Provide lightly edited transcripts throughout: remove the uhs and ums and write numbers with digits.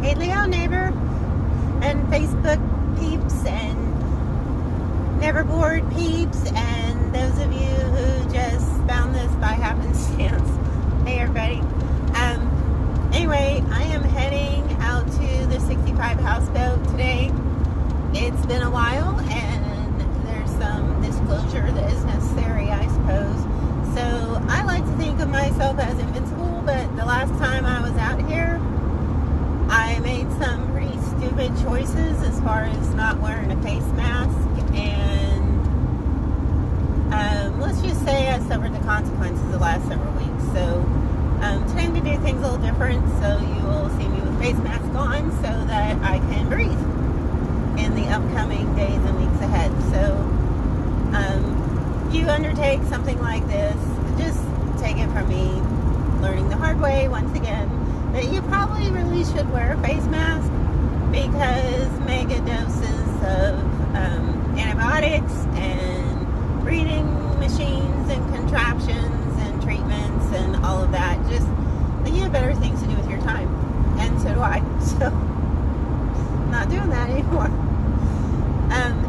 Hey Leo neighbor and Facebook peeps and Neverboard peeps and those of you who just found this by happenstance. Hey everybody. Anyway, I am heading out to the 65 houseboat today. It's been a while and there's some disclosure that is necessary, I suppose. So I like to think of myself as invincible, but the last time I was out here, I made some pretty stupid choices as far as not wearing a face mask, and let's just say I suffered the consequences the last several weeks. So today I'm going to do things a little different, so you will see me with face mask on so that I can breathe in the upcoming days and weeks ahead. So if you undertake something like this, just take it from me, learning the hard way once again, that you probably really should wear a face mask, because mega doses of antibiotics and breathing machines and contraptions and treatments and all of that, just you have better things to do with your time, and so do I. So not doing that anymore.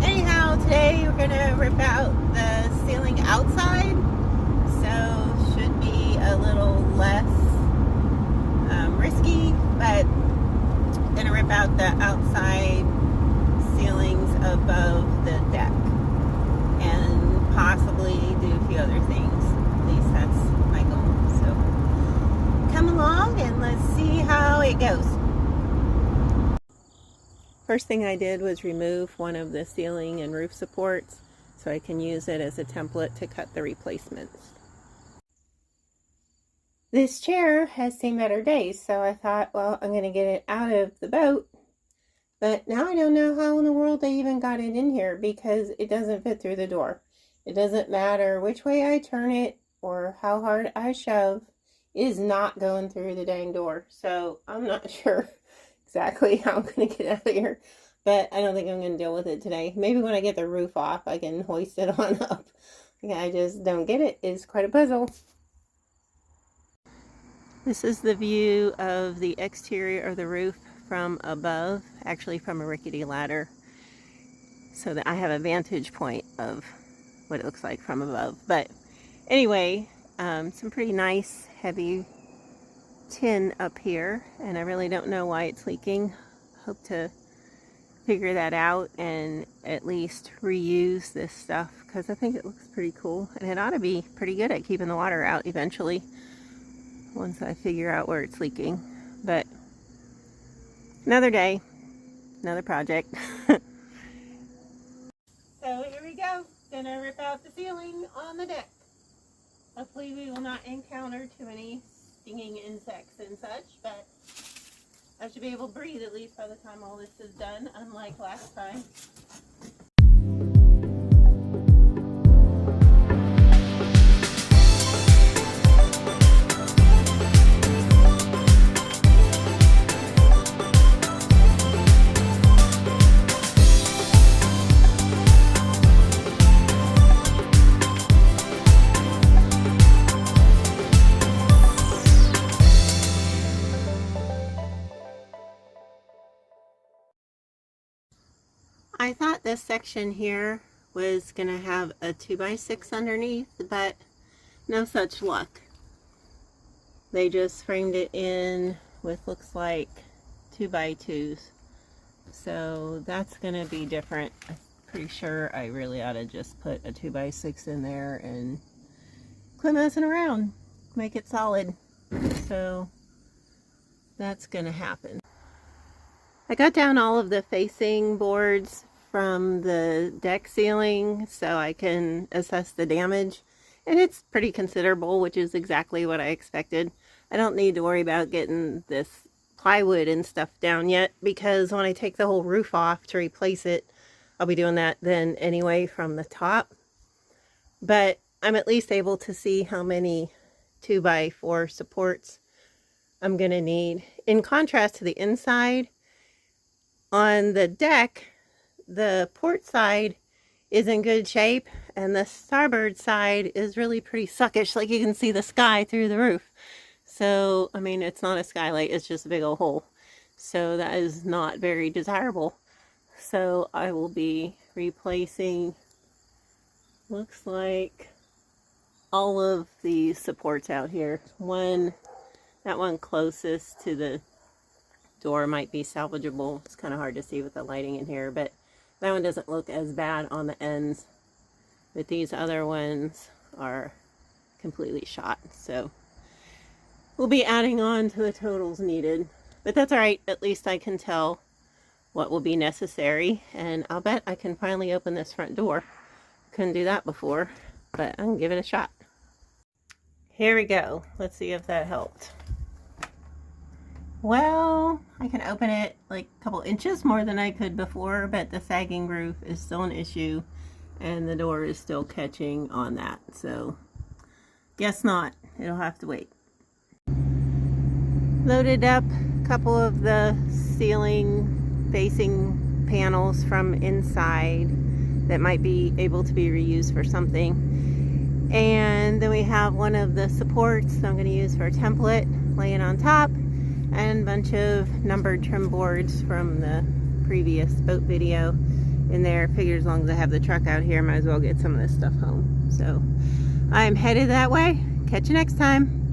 Anyhow, today we're gonna rip out the ceiling outside, so should be a little less risky, but gonna rip out the outside ceilings above the deck and possibly do a few other things. At least that's my goal. So come along and let's see how it goes. First thing I did was remove one of the ceiling and roof supports so I can use it as a template to cut the replacements. This chair has seen better days, so I thought, well, I'm going to get it out of the boat. But now I don't know how in the world they even got it in here, because it doesn't fit through the door. It doesn't matter which way I turn it or how hard I shove, it is not going through the dang door. So I'm not sure exactly how I'm going to get out of here, but I don't think I'm going to deal with it today. Maybe when I get the roof off, I can hoist it on up. I just don't get it. It's quite a puzzle. This is the view of the exterior of the roof from above, actually from a rickety ladder, so that I have a vantage point of what it looks like from above. But anyway, some pretty nice heavy tin up here, and I really don't know why it's leaking. Hope to figure that out and at least reuse this stuff, because I think it looks pretty cool, and it ought to be pretty good at keeping the water out eventually, once I figure out where it's leaking. But another day, another project. So here we go. Gonna rip out the ceiling on the deck. Hopefully we will not encounter too many stinging insects and such, but I should be able to breathe at least by the time all this is done, unlike last time. I thought this section here was going to have a 2x6 underneath, but no such luck. They just framed it in with, looks like, 2x2s. So that's going to be different. I'm pretty sure I really ought to just put a 2x6 in there and quit messing around. Make it solid. So that's going to happen. I got down all of the facing boards from the deck ceiling so I can assess the damage, and it's pretty considerable, which is exactly what I expected. I don't need to worry about getting this plywood and stuff down yet, because when I take the whole roof off to replace it, I'll be doing that then anyway from the top. But I'm at least able to see how many 2x4 supports I'm going to need. In contrast to the inside, on the deck, the port side is in good shape, and the starboard side is really pretty suckish. Like, you can see the sky through the roof. So, I mean, it's not a skylight, it's just a big old hole. So that is not very desirable. So I will be replacing, looks like, all of the supports out here. That one closest to the door might be salvageable. It's kind of hard to see with the lighting in here, but that one doesn't look as bad on the ends. But these other ones are completely shot. So we'll be adding on to the totals needed. But that's alright, at least I can tell what will be necessary. And I'll bet I can finally open this front door. Couldn't do that before, but I can give it a shot. Here we go. Let's see if that helped. Well, I can open it like a couple inches more than I could before, but the sagging roof is still an issue and the door is still catching on that. So guess not. It'll have to wait. Loaded up a couple of the ceiling facing panels from inside that might be able to be reused for something. And then we have one of the supports that I'm going to use for a template laying on top, and a bunch of numbered trim boards from the previous boat video in there. Figure as long as I have the truck out here, might as well get some of this stuff home. So I'm headed that way. Catch you next time.